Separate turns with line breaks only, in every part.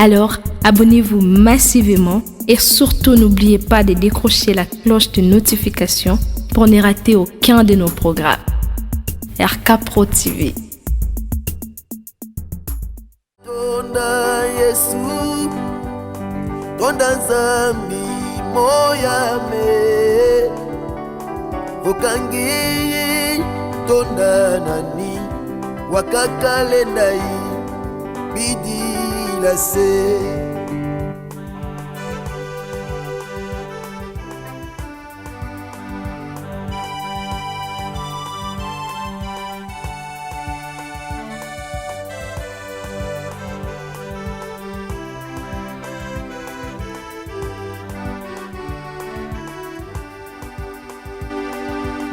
Alors, abonnez-vous massivement et surtout n'oubliez pas de décrocher la cloche de notification pour ne rater aucun de nos programmes. RK Pro TV.
Tonda Yesu, tonda Nzambi moyame, okangi tonda nani, wakakalendai bidi la se.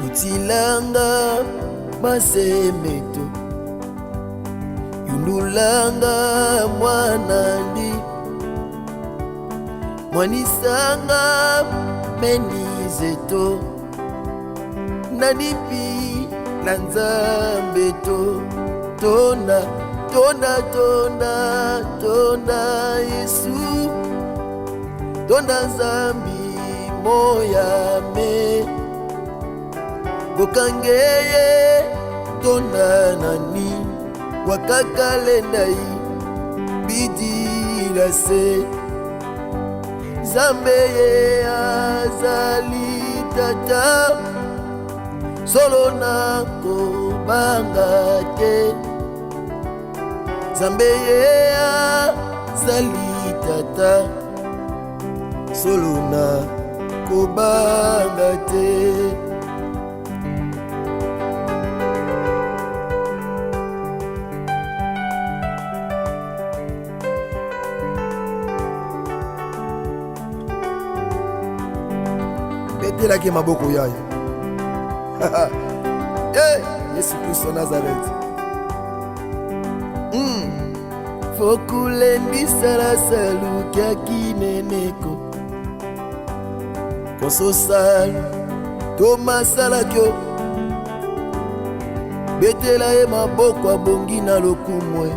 Utilanga masemeto, yundulanga mwanandi, mwanisanga menizeto, nanipi na Nzambeto. Tonda, tonda, tonda, tonda Yesu, tonda Nzambi moyame, bokangeye tonda nani, wakakalendai bidi la se. Nzambe azali tata, solo nako banga te. Nzambe azali tata, solo nako banga te. Betela ke maboko yayo. Hey, Yesu Kristo Nazareth. Fokule ndisala salu kya kineneko, koso salu toma sala kyo. Betela e maboko abongi na lokumwe,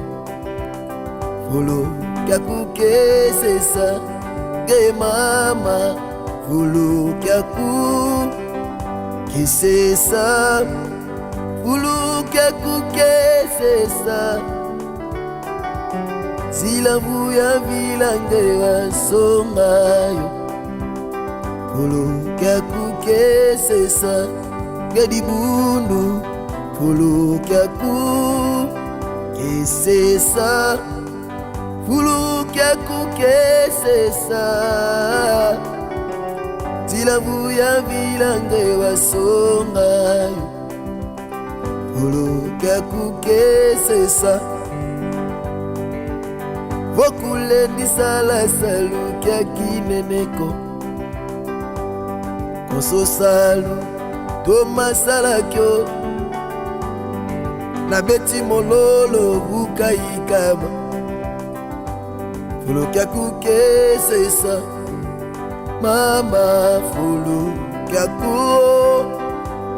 folo kya kukesesa ke mama, fulu kyaku kisesa, fulu kyaku kesesa. Sila vuya vilange wasongayo, fulu kyaku kesesa. Gedibundu, fulu kyaku kesesa, fulu kyaku kesesa. Sila vuya vilange wasongayo, uluka kukesesa. Vokule nisala salu kya kineneko, koso salu toma sala kyo. Na beti mololo vukaikama, uluka kukesesa. Mama fulu kyaku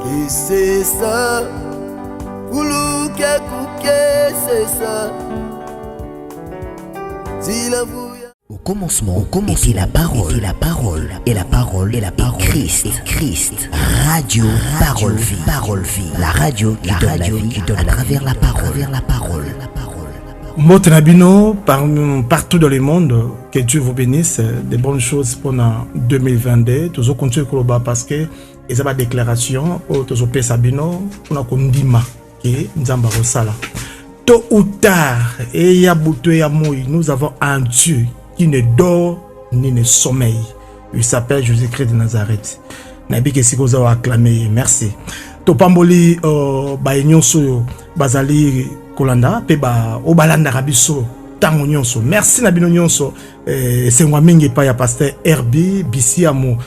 kisesa, fulu kyaku kesesa.
Au commencement était la parole, et la parole est Christ. Radio Parole Vie, la radio qui donne la vie à travers la parole.
Motenabino, partout dans le monde, que Dieu vous bénisse, des bonnes choses pendant 2022. Toujours continuer à parce que ils ont une déclaration, toujours Sabino, on a kondima qui Nzamba Rosala. Tôt ou tard, et ya boutou et ya mouille, nous avons un Dieu qui ne dort ni ne sommeille. Il s'appelle Jésus-Christ de Nazareth. Nabi que si vous avez acclamé, merci. Topamboli baïnyonso bazali kolanda pe ba obalanda rabiso tango nyonso. Merci na bino nyonso. C'est moi mingi pa ya pasteur Herbie Bisiamo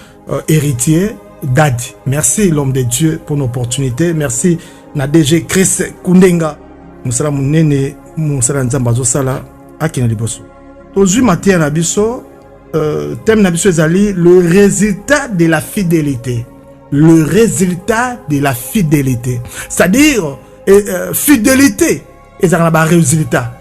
héritier Dadi. Merci l'homme de Dieu pour l'opportunité. Merci na DG Chris Kundenga. Musala munene musala nzamba zo sala akina liboso. Tozui matin na biso thème na biso ezali le résultat de la fidélité. Le résultat de la fidélité. C'est-à-dire fidélité ezala ba résultat.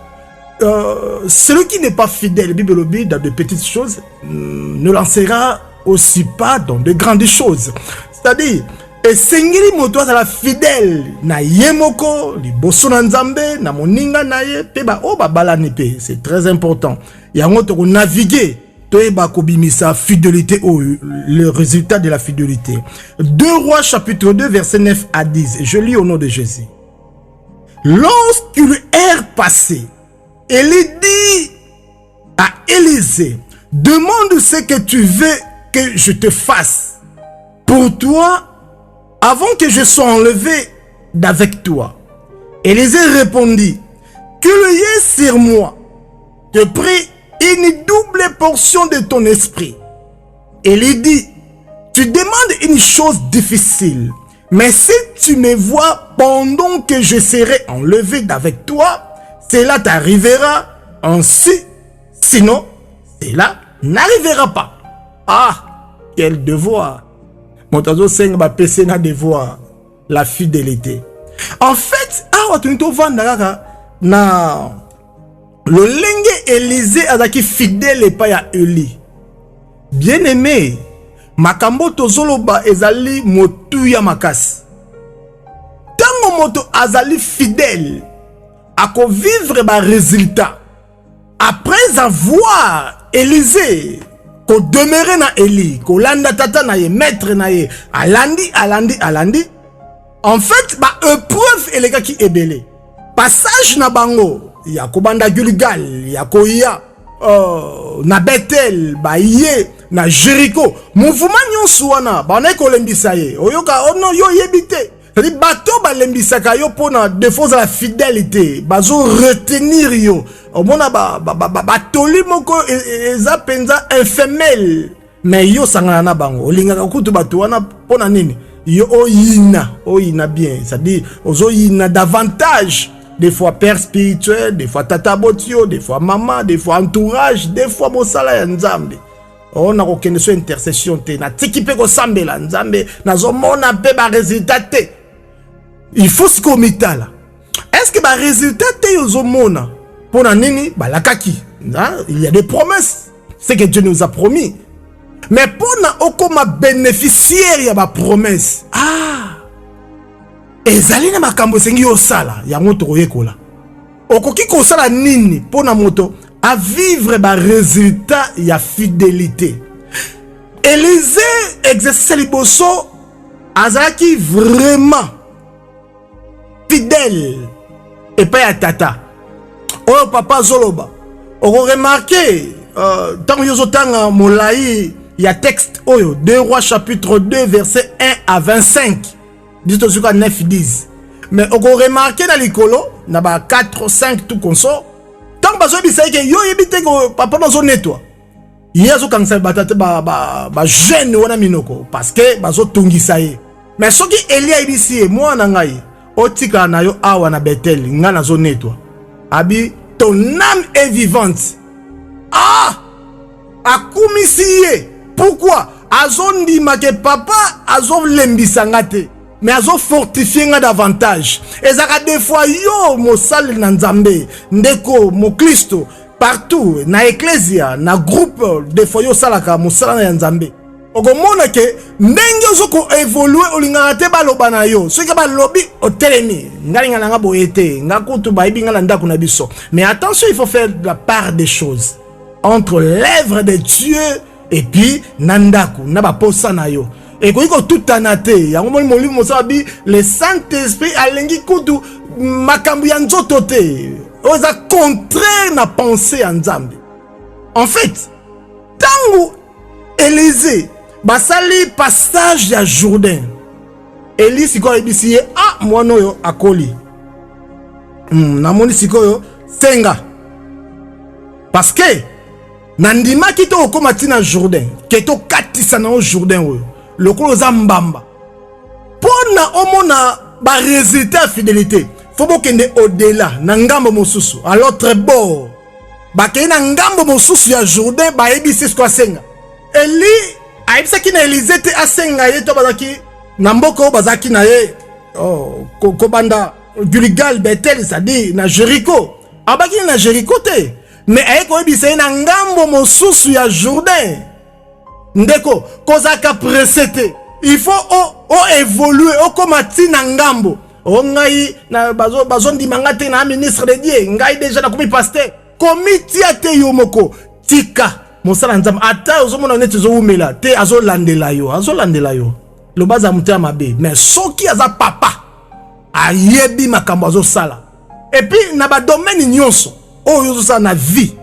celui qui n'est pas fidèle, Bible dit, dans de petites choses, ne lancera aussi pas dans de grandes choses. C'est-à-dire, et sengeli moto azala fidèle na yemoko liboso na nzambe na moninga na ye pe ba o ba balani pe, c'est très important. Yango to naviguer to e ba kobimisa fidélité au le résultat de la fidélité. 2 Rois chapitre 2 verset 9 à 10. Je lis au nom de Jésus. Lorsqu'une heure passée, Élie dit à Élisée, demande ce que tu veux que je te fasse pour toi avant que je sois enlevé d'avec toi. Élisée répondit, que le yeux sur moi te prie une double portion de ton esprit. Élie dit, tu demandes une chose difficile, mais si tu me vois pendant que je serai enlevé d'avec toi, cela t'arrivera ainsi, sinon cela n'arrivera pas. Ah, quel devoir! Montazo seng ba pese na devoir, la fidélité. En fait, na le lenge Élisée azaki fidèle et pas ya Élie. Bien aimé, makambo tozoloba ezali motu ya makasi. Tango moto azali fidèle, ako vivre ba résultat. Après avoir Élisée ko demeurer na Élie, ko landa tata na ye, maître na ye, alandi. En fait, ba épreuve et les gars qui ebele. Passage na bango, ya ko banda Gilgal, ya ko ya na Bethel, ba ye na Jéricho. Mouvement nyonso wana, ba na ko lembisa ye. Oyoka ono yo yebite. C'est-à-dire bateau ba lembisa ka yo pona défaut de la fidélité, bazo retenir yo. Au mona ba toli moko eza penza infemel, mais yo sangana na bango olinga kutu bato wana pona nini yo oyina bien, c'est-à-dire ozo yina davantage, des fois père spirituel, des fois tata botio, des fois maman, des fois entourage, des fois mosala ya nzambe. On a aucune intercession te na tiki pe ko sambela nzambe nazo mona pe ba résultat te. Il faut se comita là. Est-ce que ba résultat te yo mona pour nini balakaki, il y a des promesses, c'est que Dieu nous a promis. Mais pour na okoma bénéficiaire ya ba promesse, ezali na makambo sengi yo sala ya moto koyekola. Okoki ko sala nini pour na moto à vivre ba résultat ya fidélité. Élisée exerce liboso azaki vraiment fidèle et pas ya tata. Oh papa Zoloba, on remarqué tant yo zotanga molai il y a texte oyo 2 Rois chapitre 2 verset 1 à 25. Dit au suka 9 10. Mais on remarqué dans l'écolo na ba 4 5 tout comme ça. Tant bazo bisa ke yo yebite ko papa bazo netwa. Yezo kansa batate ba jeune wana minoko parce que bazo tungisa ye. Mais soki Elia ibisi moi na ngai otika na yo awa na Bethel nga na zo netwa. Abi, ton âme est vivante. Akumisiye. Pourquoi? Azon di make papa, azon lembisangate. Mais azon fortifié nga davantage. Et ça des fois yo mo sal na nzambe, ndeko mo Kristo partout na ecclesia, na groupe des fois yo salaka mo sala na nzambe. Okomona ke ndenge ozoko évoluer olinga te baloba na yo soki ba lobi otelemi ngalinga nga boyete ngakutu ba ibinga na ndako na biso. Mais attention, il faut faire la part des choses entre l'œuvre de Dieu et puis nandaku na ba posa na yo. Et ko tout anate yango mo molimo mosabi le Saint-Esprit alengi kutu makambu ya nzoto te oza contraire na pensée ya nzambe. En fait, tango Élisée basali passage ya Jourdain, Élie siko ebisi ye mwana oyo akoli namoni sikoyo senga parce que nandima kito okoma tina Jourdain keto katisa na Jourdain oyo lokolo za mbamba pona omona ba résultat fidélité faut bokende au-delà na ngambo mosusu à l'autre bord bakei na ngambo mosusu ya Jourdain ba ebisi siko senga. Élie aibisaki na Élisée te asenga ye to bazaki na mboko bazaki na ye ko banda Gilgal Bethel, c'est-à-dire na Jéricho abaki na Jéricho te mais ayeko yebisa na ngambo mosusu ya Jourdain ndeko kozaka presete il faut évoluer komati na ngambo ngai na bazo ndimanga te na ministre de Dieu ngai déjà na komi pasteur komiti ate yo moko tika mosala nzambe ata ozomona neti zoumela te azolandela yo lo baza mutema mabe mais soki aza papa ayebi makambo azosala et puis na ba domaine nyonso oyo yozosala na vie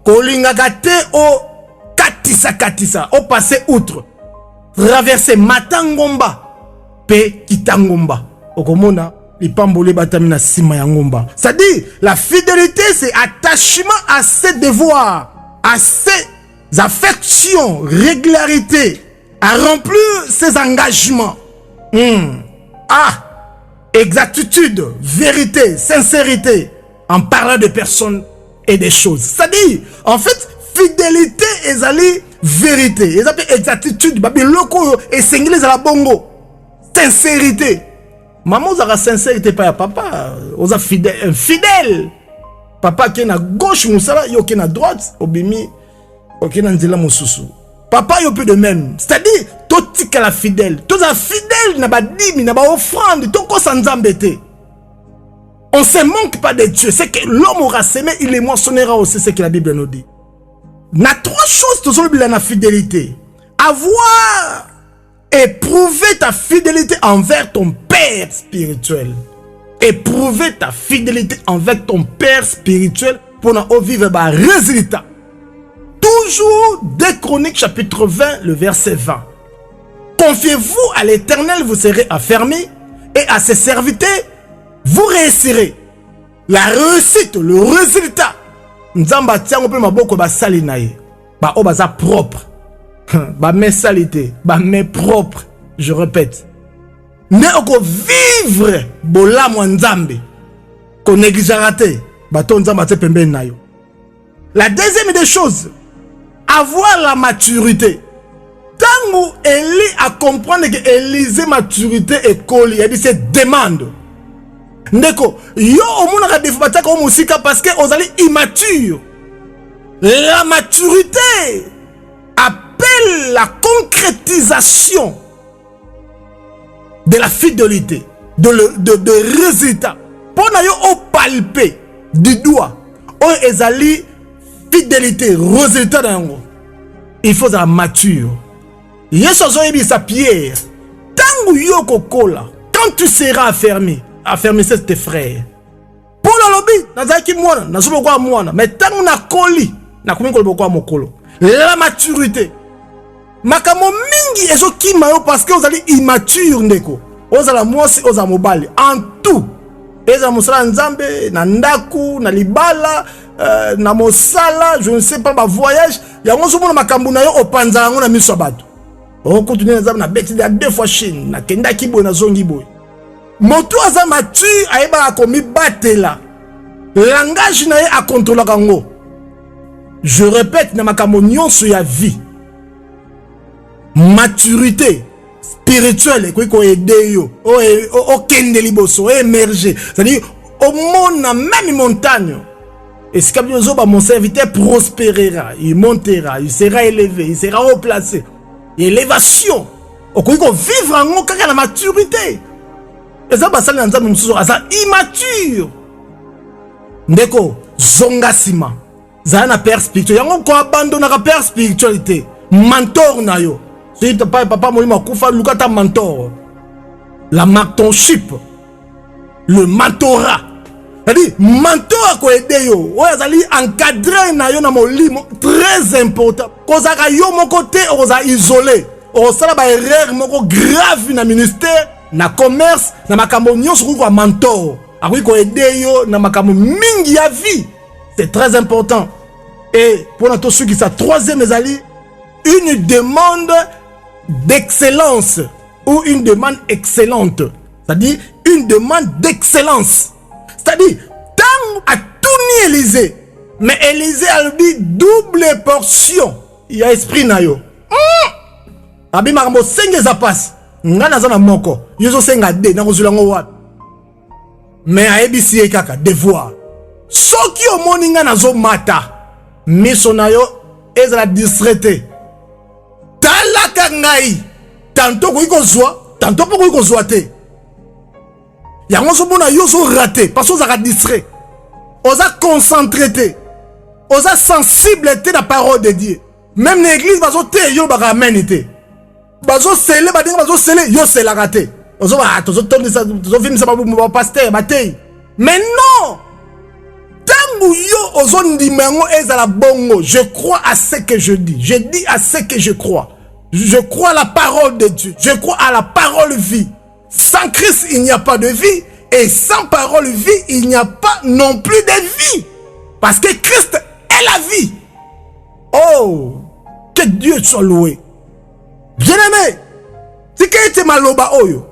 kolingaka te katisa passer outre traverser matangomba pe kitangomba okomona lipambole batami na sima ya ngomba. C'est-à-dire la fidélité c'est attachement à ses devoirs, à ses affections, régularité, à remplir ses engagements. Exactitude, vérité, sincérité en parlant de personnes et des choses. C'est-à-dire en fait fidélité ezali vérité, ezali exactitude, babi loko et singles à la bongo. Sincérité. Maman oza sincérité pas ya papa, oza fidèle. Papa qui est na gauche musala, yo qui est na droite, obimi, ok na nzela mosusu. Papa yo peu de même. C'est-à-dire totika la fidèle. Toza fidèle na ba dimi, na ba offrande, toko sanzambete. On se manque pas de Dieu. C'est que l'homme aura semé, il moissonnera aussi, c'est ce que la Bible nous dit. Na trois choses toujours la fidélité. Avoir éprouvé ta fidélité envers ton père spirituel. Éprouver ta fidélité envers ton père spirituel pour en vivre un résultat. Toujours 2 Chroniques chapitre 20, le verset 20. Confiez-vous à l'Éternel, vous serez affermis, et à ses serviteurs, vous réussirez. La réussite, le résultat. Nzamba tiango pe maboko ba sali na ye. Ba o baza propre. Ba mes salité, ba mes propre. Je répète. Ne oko vivre bola mo nzambe. Ko négligera te. Ba to nzamba te pembe na yo. La deuxième des choses, avoir la maturité. Tango Eli a comprendre que Élisée maturité et coli, il dit c'est demande. Ndeko, yo omona ka defabata ko musika parce que ozali immature. La maturité appelle la concrétisation de la fidélité, de résultat. Pour na yo o palper du doigt, o ezali fidélité, résultat dango. Il faut être mature. Yesu zoyebi sa pierre. Tango yo kokola, quand tu seras affermi c'est tes frères. Pour le lobby, nazaki mwana, nazobo kwa mwana, mais tango na koli, na komi kolo kwa mokolo. La maturité. Makamo mingi ezo kima yo parce que vous allez immature ndeko. Ozala mwasi oza mobali en tout. Eza musala nzambe na ndaku na libala na mosala, je ne sais pas ba voyage, ya ngozo mona makambu na yo opanza ngo na miso bato. On continue nzambe na beti ya 2 fois Chine na kenda kiboy na zongi boy. Moto aza mature ayeba akomi batela. Langage na ye a contrôler kango. Je répète na makambo nyonso ya vie. Maturité spirituelle ko ko aider yo o kende liboso émerger, c'est-à-dire au monde na même montagne. Et ce que mon serviteur prospérera, il montera, il sera élevé, il sera haut placé. Élévation. Au ko vivre en kaka la maturité. Et ça basali na nzambe mususu asa immature. Ndeko zonga sima. Za na père spirituel. Yango ko abandonner la père spiritualité. Mentor na yo. Si papa molima kufa lukata mentor. La mentorship. Le mentorat. C'est-à-dire mentor ko aider yo. O azali encadrer na yo na molimo très important. Kozaka yo mon côté oza isolé. O sala ba erreur moko grave na ministère, na commerce, na makambo nyonso ko mentor. Akoi ko aider yo na makambo mingi ya vie. C'est très important. Et pour notre ceux qui sa troisième ezali une demande d'excellence ou une demande excellente. C'est-à-dire une demande d'excellence. C'est-à-dire, tant à tout ni Élisée, mais Élisée a dit double portion. Il y a esprit na yo. Abi makambo senge za passe. Ngana zana moko. Yozo senga de na kozula ngo wat. Mais a ebisi kaka devoir. Soki omoni nga nazo mata miso na yo ezala distraité talaka ngai tanto koki kozwa tanto mpo koki kozwa te yango ozomona yo ozorate parce que ozalaka distrait oza concentré te oza sensible te na parole de Dieu même na église bazoteya yo bakameni te bazosele badenge bazosele yo selaka te tozovimisa bapaster bateyi mais non tangu yo ozondima yango ezala bongo je crois à ce que je dis à ce que je crois à la parole de Dieu je crois à la parole vie. Sans Christ il n'y a pas de vie et sans parole vie il n'y a pas non plus de vie parce que Christ est la vie. Oh, que Dieu soit loué. Bien aimé, c'est qu'il était maloba oyo.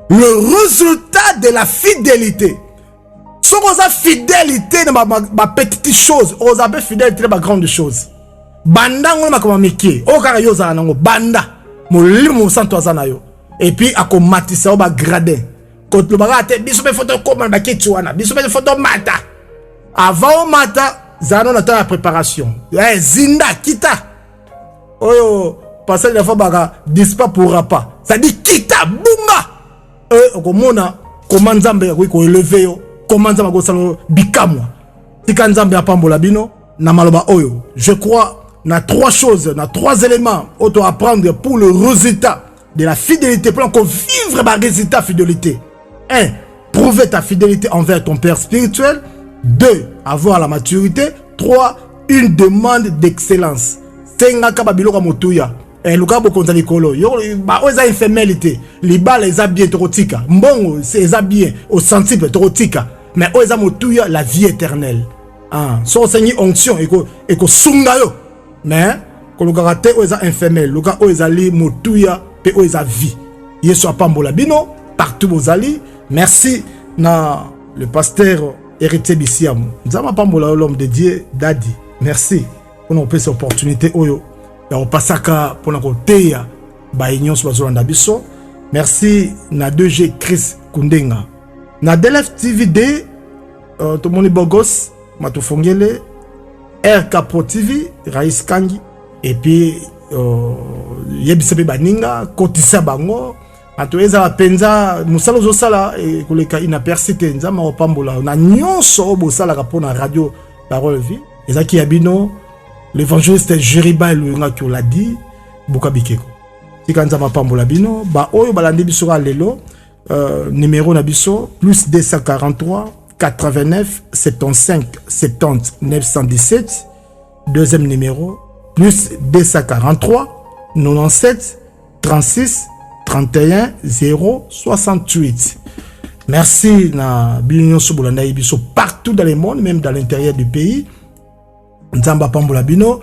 Le résultat de la fidélité. Si on a fidélité dans ma petite chose, on a fidélité dans ma grande chose. Banda on ma comme miki. O kara yo za nango banda. Mo limu santo azana yo. Et puis ako matisa o ba gradin. Quand le baga te biso be photo comme ba kitwana, biso be photo mata. Avant mata, zano na ta préparation. Eh zinda kita. Oyo passer la fois baga dispa pourra pas. Ça dit kita bunga. Okomona comment nzambe ko élever yo. Comment nzambe ko salo bikamwa. Tika nzambe apambola bino na maloba oyo. Je crois na trois choses, na trois éléments auto apprendre pour le résultat de la fidélité pour qu'on vivre ma résultat fidélité. 1. Prouver ta fidélité envers ton père spirituel. 2. Avoir la maturité. 3. Une demande d'excellence. Senga kababiloka motuya. Luka bokonza likolo. Yo ba oza infirmité. Liba les bien torotika. Mbongo c'est bien au sensible torotika. Mais oza motuya la vie éternelle. Ah, so sengi onction eko sunga yo. Mais kolukaka te oza infirmel. Luka oza li motuya pe oza vie. Yesu apambola bino partout bozali. Merci na le pasteur héritier Bissiam. Nzama pambola l'homme de Dieu Dadi. Merci pour nous cette opportunité oyo. Ya opasaka pour na koteya ba union sur bazolanda biso. Merci na 2G Chris Kundenga. Na DLF TVD to moni bogos matufongele RK Pro TV Rais Kangi et puis yebisepe baninga kotisa bango atoeza bapenza musala zosala e koleka inapercité nzama opambola na nyonso bosala kapona radio Parole Vie ezaki yabino l'évangéliste Jeriba Luenga qui l'a dit Bukabikeko tika nzama pambola bino ba oyo balandi biso lelo numéro na biso plus 243 89 75 70 917 deuxième numéro plus 243 97 36 31 068. Merci na Bino Sobolanda Ibiso partout dans le monde, même dans l'intérieur du pays. Nzamba Pambola Bino,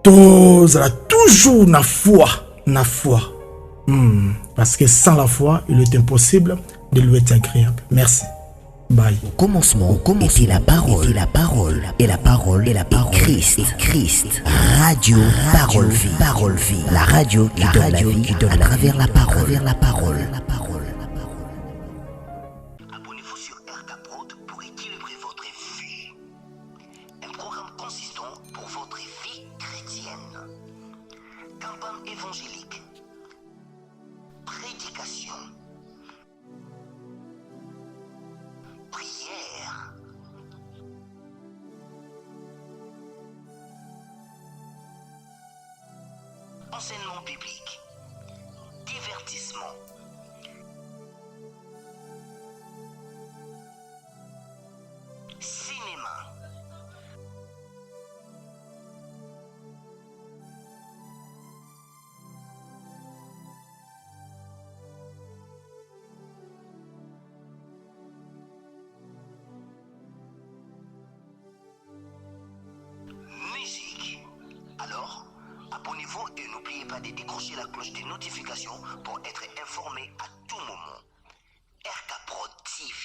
tous toujours na foi. Parce que sans la foi, il est impossible de lui être agréable. Merci. Bye.
Au commencement était la parole, et la parole, Christ. Radio Parole Vie, la radio qui donne la vie à travers la parole.
Abonnez-vous sur RK Prod pour équilibrer votre vie. Un programme consistant pour votre vie chrétienne. Campagne évangélique. Prédication. Prière. Enseignement biblique. Divertissement. Cinéma. Musique. Alors, abonnez-vous et n'oubliez pas de décrocher la cloche des notifications pour être informé à tout moment. RK Prod TV.